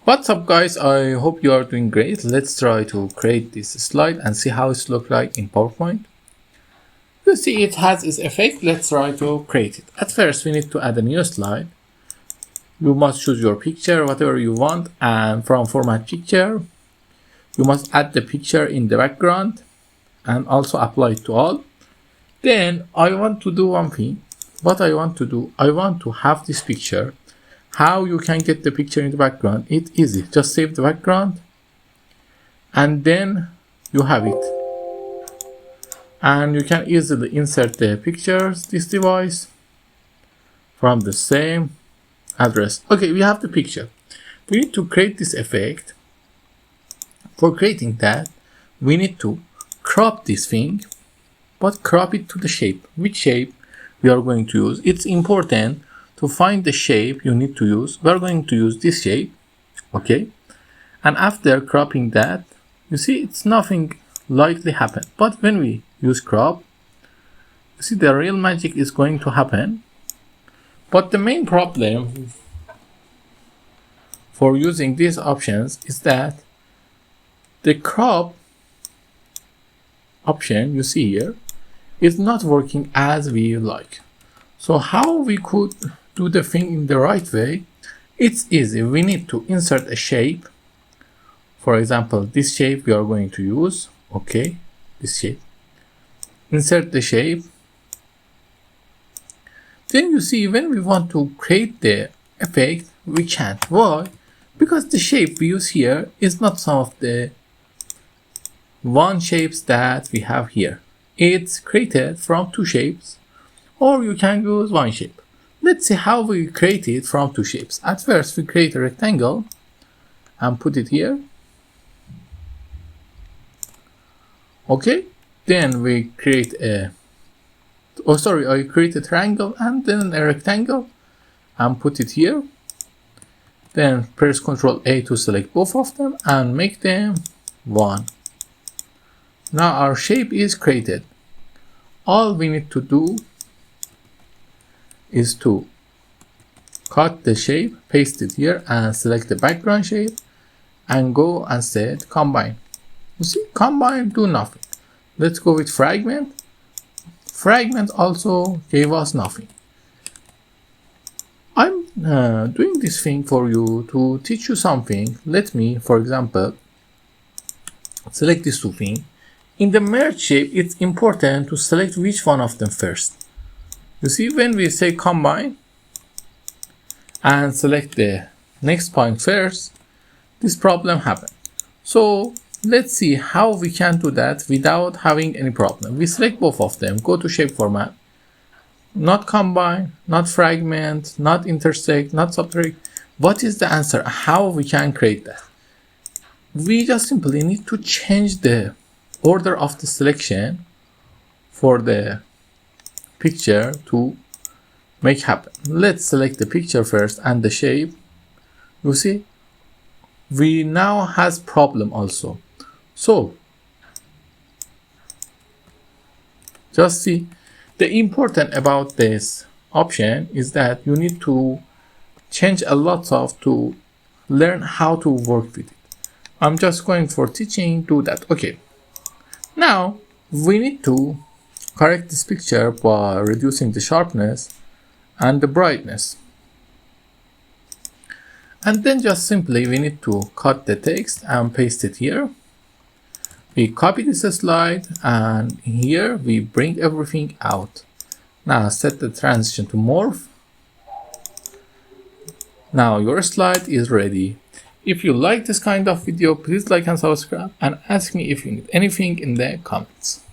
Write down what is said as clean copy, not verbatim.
What's up guys, I hope you are doing great. Let's try to create this slide and see how it looks like in PowerPoint. You see it has its effect. Let's try to create it. At first we need to add a new slide. You must choose your picture, whatever you want, and from format picture you must add the picture in the background and also apply it to all. Then I want to do one thing. What I want to do, I want to have this picture. How you can get the picture in the background? It's easy. Just save the background and then you have it. And you can easily insert the pictures, this device, from the same address. Okay, we have the picture. We need to create this effect. For creating that, we need to crop this thing, but crop it to the shape. Which shape we are going to use? It's important to find the shape you need to use. We are going to use this shape, okay? And after cropping that, you see it's nothing likely happen. But when we use crop, you see the real magic is going to happen. But the main problem for using these options is that the crop option you see here is not working as we like. So how we could do the thing in the right way? It's easy. We need to insert a shape. For example, this shape we are going to use. Okay, this shape. Insert the shape. Then you see when we want to create the effect, we can't. Why? Because the shape we use here is not some of the one shapes that we have here. It's created from two shapes, or you can use one shape. Let's see how we create it from two shapes. At first, we create a rectangle and put it here. Okay, then we create a, I create a triangle and then a rectangle and put it here. Then press Ctrl A to select both of them and make them one. Now our shape is created. All we need to do is to cut the shape, paste it here and select the background shape and go and set combine. You see, combine do nothing. Let's go with fragment. Fragment also gave us nothing. I'm doing this thing for you to teach you something. Let me, for example, select these two things. In the merge shape, it's important to select which one of them first. You see, when we say combine and select the next point first, this problem happens. So let's see how we can do that without having any problem. We select both of them, go to shape format, not combine, not fragment, not intersect, not subtract. What is the answer? How we can create that? We just simply need to change the order of the selection for the picture to make happen. Let's select the picture first and the shape. You see, we now has problem also. So just see, the important about this option is that you need to change a lot of to learn how to work with it. I'm just going for teaching, do that. Okay, now we need to correct this picture by reducing the sharpness and the brightness. And then just simply we need to cut the text and paste it here. We copy this slide and here we bring everything out. Now set the transition to morph. Now your slide is ready. If you like this kind of video, please like and subscribe and ask me if you need anything in the comments.